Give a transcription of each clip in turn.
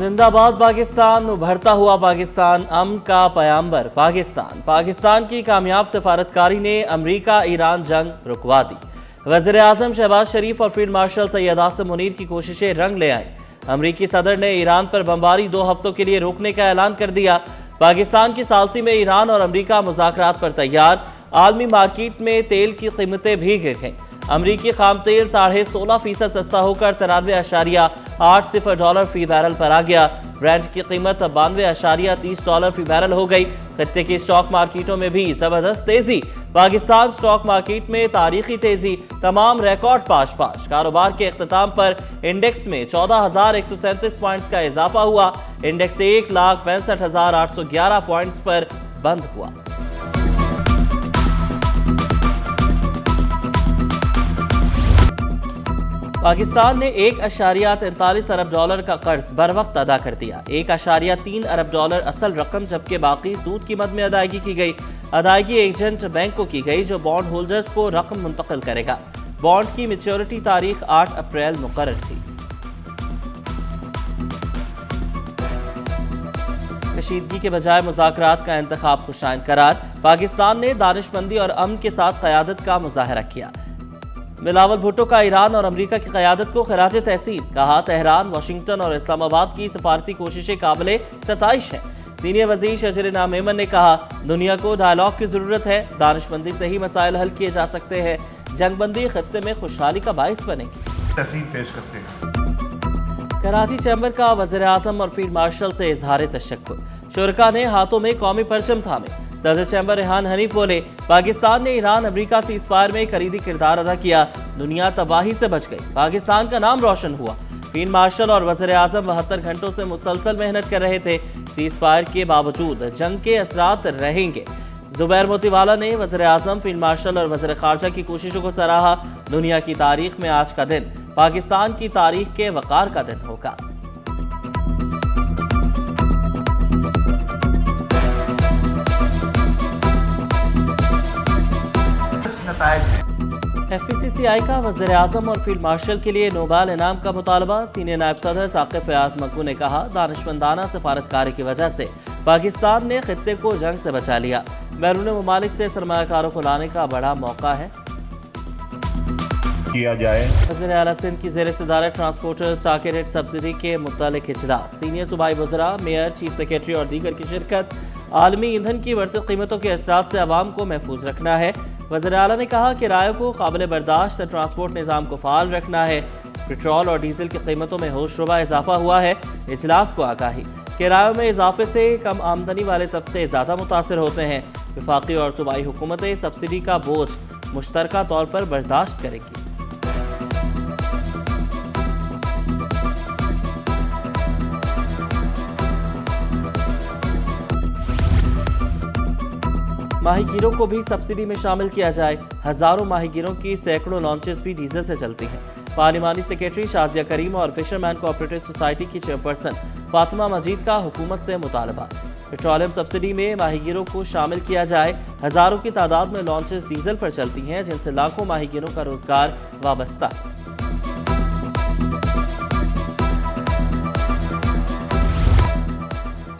जिंदा बाद पाकिस्तान, उभरता हुआ पाकिस्तान, अमन का पयाम्बर पाकिस्तान। पाकिस्तान की कामयाब सफारतकारी ने अमरीका ईरान जंग रुकवा दी। वज़ीर आज़म शहबाज शरीफ और फील्ड मार्शल सैयद आसिम मुनीर की कोशिशें रंग ले आईं। अमरीकी सदर ने ईरान पर बमबारी 2 हफ्तों के लिए रोकने का ऐलान कर दिया। पाकिस्तान की सालसी में ईरान और अमरीका मुज़ाकरात पर तैयार। आलमी मार्केट में तेल की कीमतें भी गिर गईं। अमरीकी खाम तेल 16.5% सस्ता होकर $93.80 फी बैरल पर आ गया। ब्रेंट की कीमत $92.30 फी बैरल हो गई। खत्ते की स्टॉक मार्केटों में भी जबरदस्त तेजी। पाकिस्तान स्टॉक मार्केट में तारीखी तेजी, तमाम रिकॉर्ड पाश। कारोबार के इख्तिताम पर इंडेक्स में 14,137 पॉइंट्स का इजाफा हुआ। इंडेक्स 1,65,811 पॉइंट्स पर बंद हुआ। पाकिस्तान ने $1.43 अरब का कर्ज बर वक्त अदा कर दिया। $1.3 अरब असल रकम, जबकि बाकी सूद की मद में अदायगी की गई। अदायगी एजेंट बैंक को की गई, जो बॉन्ड होल्डर्स को रकम मुंतकिल करेगा। बॉन्ड की मैच्योरिटी तारीख 8 अप्रैल मुकर्रर थी। कशीदगी के बजाय मुज़ाकरात का इंतखाब खुशाइन करार। पाकिस्तान ने दानिशमंदी और अमन के साथ क़यादत का मुजाहरा किया। बिलावल भुट्टो का ईरान और अमरीका की क़यादत को खराज तहसीन। कहा, तेहरान, वाशिंगटन और इस्लामाबाद की सफारती कोशिशें काबिले सताइश हैं। सीनियर वज़ीर शजर नाम मेमन ने कहा, दुनिया को डायलॉग की ज़रूरत है। दानिशमंदी से ही मसाइल हल किए जा सकते हैं। जंगबंदी खत्ते में खुशहाली का बाइस बनेगी। तस्वीर पेश करते हैं। कराची चैम्बर का वज़ीर आज़म और फील्ड मार्शल से इजहार तशक्कुर। शुरका ने हाथों में कौमी परचम थामे। सदर चैम्बर रेहान हनीफ बोले, पाकिस्तान ने ईरान अमरीका सीज़ फायर में कलीदी किरदार अदा किया। दुनिया तबाही से बच गई। पाकिस्तान का नाम रोशन हुआ। फील्ड मार्शल और वज़ीर आज़म 72 घंटों से मुसलसल मेहनत कर रहे थे। सीज़ फायर के बावजूद जंग के असरात रहेंगे। जुबैर मोतीवाला ने वज़ीर आज़म, फील्ड मार्शल और वज़ीर ख़ारजा की कोशिशों को सराहा। दुनिया की तारीख में आज का दिन पाकिस्तान की तारीख के वक़ार का दिन होगा। FPCCI का वज़ीर आज़म और फील्ड मार्शल के लिए नोबेल इनाम का मुतालबा। सीनियर नायब सदर साकिब फयाज मक्कू ने कहा, दानिशमंदाना सफारतकारी की वजह से पाकिस्तान ने खित्ते को जंग से बचा लिया। बैरून ममालिक से सरमायाकारों को लाने का बड़ा मौका है किया जाए। वज़ीर आला सिंध की ज़ेर सदारत ट्रांसपोर्टर्स टारगेटेड सब्सिडी के मुतालिक इजलास। सीनियर सूबाई वज़रा, मेयर, चीफ सेक्रेटरी और दीगर की शिरकत। आलमी ईंधन की बढ़ती कीमतों के असरात से अवाम को महफूज रखना है। वज़ीर आला ने कहा, किरायों को काबिल बर्दाश्त ट्रांसपोर्ट निज़ाम को फ़ाल रखना है। पेट्रोल और डीजल की कीमतों में होशरुबा इजाफा हुआ है। इजलास को आगाही, किरायों में इजाफे से कम आमदनी वाले तबके ज़्यादा मुतासर होते हैं। वफाकी और सूबाई हुकूमतें सब्सिडी का बोझ मुश्तरका तौर पर बर्दाश्त करेंगी। माहीगीरों को भी सब्सिडी में शामिल किया जाए। हजारों माहीगीरों की सैकड़ों लॉन्चेस भी डीजल से चलती हैं। पार्लिमानी सेक्रेटरी शाजिया करीम और फिशरमैन कोऑपरेटिव सोसाइटी की चेयरपर्सन फातिमा मजीद का हुकूमत से मुतालबा। पेट्रोलियम सब्सिडी में माहीगीरों को शामिल किया जाए। हजारों की तादाद में लॉन्चेस डीजल पर चलती हैं, जिनसे लाखों माहीगीरों का रोजगार वाबस्ता है।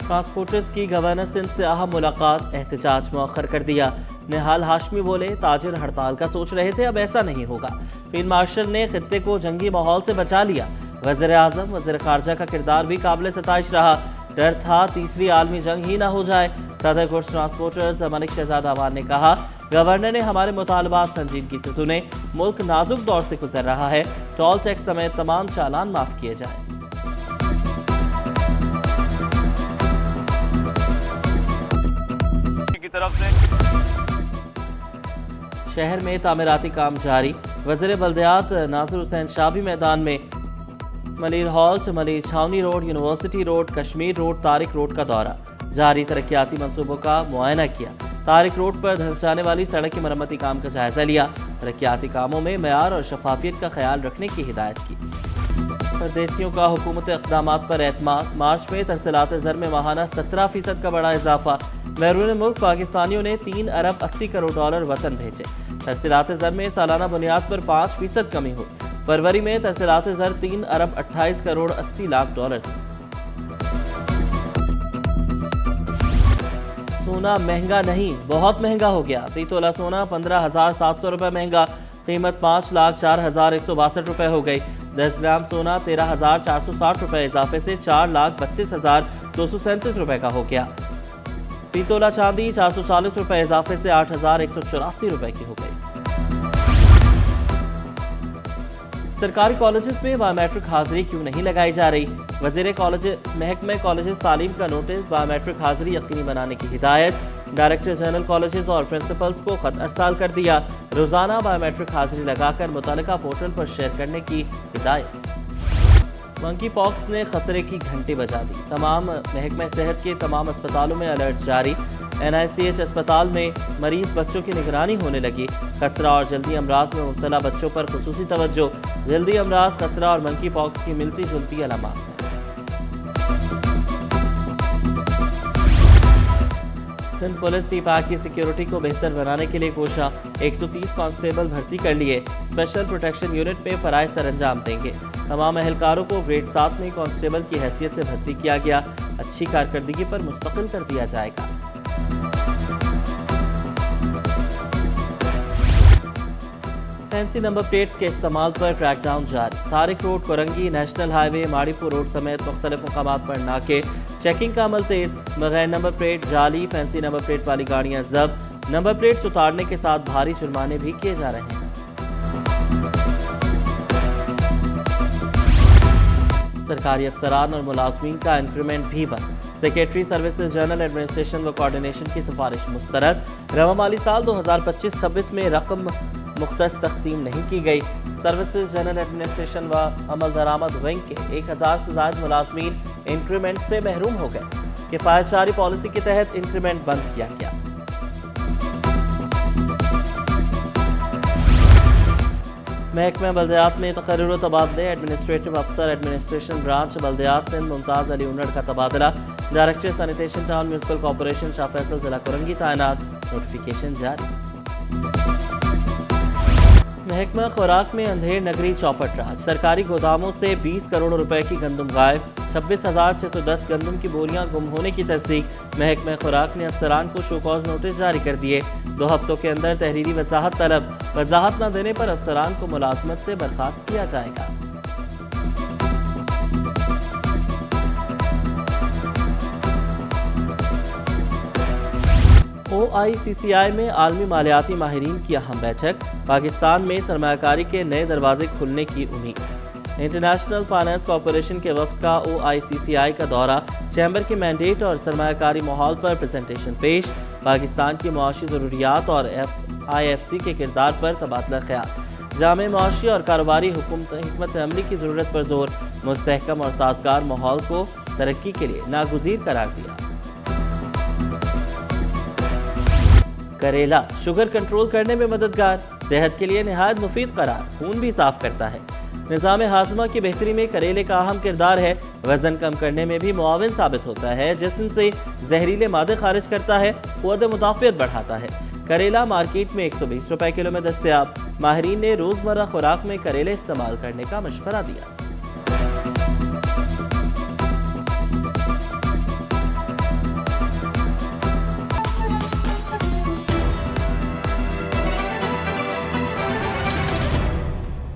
ट्रांसपोर्टर्स की गवर्नर सिंध से अहम मुलाकात, एहतजाज मौखर कर दिया। निहाल हाशमी बोले, ताजिर हड़ताल का सोच रहे थे, अब ऐसा नहीं होगा। फील्ड मार्शल ने खित्ते को जंगी माहौल से बचा लिया। वज़ीर आज़म, वज़ीर ख़ारजा का किरदार भी काबिल सताइश रहा। डर था तीसरी आलमी जंग ही ना हो जाए। सदर गुड्स ट्रांसपोर्टर्स मलिक शहजाद अवान ने कहा, गवर्नर ने हमारे मुतालबात संजीदगी से सुने। मुल्क नाजुक दौर से गुजर रहा है। टोल टैक्स समेत तमाम चालान माफ किए जाए। तरफ से शहर में तामीराती काम जारी। वज़ीर बल्दियात नासिर हुसैन शाह भी मैदान में। मलिर हॉल्ट, मलिर छावनी road, university road, Kashmir road, Tariq road का दौरा जारी। तरक्याती मंसूबों का मुआयना किया। तारिक रोड पर धंस जाने वाली सड़क की मरम्मती काम का जायजा लिया। तरक्याती कामों में मेयार और शफाफियत का ख्याल रखने की हिदायत की। परदेसियों का हुकूमत इक़दामात पर एतमाद। मार्च में तरसीलात ज़र में माहाना 17% का बड़ा इजाफा। बैरून मुल्क पाकिस्तानियों ने $3.80 करोड़ वतन भेजे। तरसीलात ज़र में सालाना बुनियाद पर 5% कमी हुई। फरवरी में तरसीलात ज़र $3.28 करोड़ 80 लाख थी। सोना महंगा नहीं, बहुत महंगा हो गया। फी तोला सोना 15,700 रुपये महंगा, कीमत 5,04,162 रुपये हो गई। 10 ग्राम सोना 13,460 रुपये इजाफे से 4,32,237 रुपये का हो गया। फी तोला चांदी 440 रुपये इजाफे से 8,184 रुपये की हो गई। सरकारी कॉलेजेस में बायोमेट्रिक हाजिरी क्यों नहीं लगाई जा रही? वज़ीर महकमे कॉलेजेस तालीम का नोटिस, बायोमेट्रिक हाजिरी यकीनी बनाने की हिदायत। डायरेक्टर जनरल कॉलेजेस और प्रिंसिपल्स को खत अरसाल कर दिया, रोजाना बायोमेट्रिक हाजिरी लगाकर मुतल्लिका पोर्टल पर शेयर करने की हिदायत। मंकी पॉक्स ने खतरे की घंटी बजा दी, तमाम महकमे सेहत के तमाम अस्पतालों में अलर्ट जारी। NICH अस्पताल में मरीज बच्चों की निगरानी होने लगी। खसरा और जल्दी अमराज में मुब्तला बच्चों पर खुसूसी तवज्जो। जल्दी अमराज, खसरा और मंकी पॉक्स की मिलती जुलती अलामात। सिंध पुलिस सीपैक की सिक्योरिटी को बेहतर बनाने के लिए कोशा, 130 कांस्टेबल भर्ती कर लिए। स्पेशल प्रोटेक्शन यूनिट में फराइज सरंजाम देंगे। तमाम एहलकारों को ग्रेड 7 में कांस्टेबल की हैसियत से भर्ती किया गया। अच्छी कारकर्दगी पर मुस्तकिल कर दिया जाएगा। फैंसी नंबर प्लेट्स के इस्तेमाल पर क्रैकडाउन जारी। Tariq road, Korangi, national highway, Mauripur road समेत मुख्तलिफ मुकामात पर नाके, चेकिंग का अमल तेज। बगैर नंबर प्लेट, जाली, फैंसी नंबर प्लेट वाली गाड़ियां जब्त। नंबर प्लेट्स उतारने के साथ भारी जुर्माने भी किए जा रहे हैं। सरकारी अफसरान और मुलाजमीन का इंक्रीमेंट भी बंद। सेक्रेटरी सर्विसेज, जनरल एडमिनिस्ट्रेशन व कोऑर्डिनेशन की सिफारिश मुस्तरद। रवा माली साल 2025-26 में रकम मुख्तस तकसीम नहीं की गई। सर्विसेज, जनरल एडमिनिस्ट्रेशन व अमल दरामद विंग के 1000 से ज्यादा मुलाजमीन इंक्रीमेंट से महरूम हो गए। किफायतशारी पॉलिसी के तहत इंक्रीमेंट बंद किया गया। महकमा बल्दियात में तकर्रुर तबादले। एडमिनिस्ट्रेटिव अफसर, एडमिनिस्ट्रेशन ब्रांच, बल्दियात सिंध मुमताज अली उन्नड़ का तबादला। Director sanitation town municipal corporation Shah Faisal जिला कोरंगी तैनात। नोटिफिकेशन जारी। महकमा खुराक में अंधेर नगरी चौपट राज। सरकारी गोदामों से 20 करोड़ रुपए की गंदम गायब। 26,610 गंदम की बोरियां गुम होने की तस्दीक। महकमा खुराक ने अफसरान को शो कॉज नोटिस जारी कर दिए। 2 हफ्तों के अंदर तहरीरी वजाहत तलब। वजाहत न देने पर अफसरान को मुलाजमत से बर्खास्त किया जाएगा। OICCI में आलमी मालियाती माहिरीन की अहम बैठक। पाकिस्तान में सरमायाकारी के नए दरवाजे खुलने की उम्मीद। इंटरनेशनल फाइनेंस कॉरपोरेशन के वफ्द का OICCI का दौरा। चैम्बर के मैंडेट और सरमायाकारी माहौल पर प्रेजेंटेशन पेश। पाकिस्तान की मुआशी ज़रूरियात और IFC के किरदार पर तबादला ख्याल। जामे मुआशी और कारोबारी हिकमत अमली की ज़रूरत पर जोर। मुस्तहकम और साजगार माहौल को तरक्की के लिए नागुज़ीर करार दिया। करेला शुगर कंट्रोल करने में मददगार। सेहत के लिए निहायत मुफीद करार। खून भी साफ करता है। निज़ाम हाज़मा की बेहतरी में करेले का अहम किरदार है। वजन कम करने में भी मुआविन साबित होता है। जिस्म से जहरीले मादे खारिज करता है। क़ुव्वत मुदाफ़ियत बढ़ाता है। करेला मार्केट में 120 रुपए किलो में दस्तयाब। माहिरीन ने रोज़मर्रा खुराक में करेले इस्तेमाल करने का मशवरा दिया।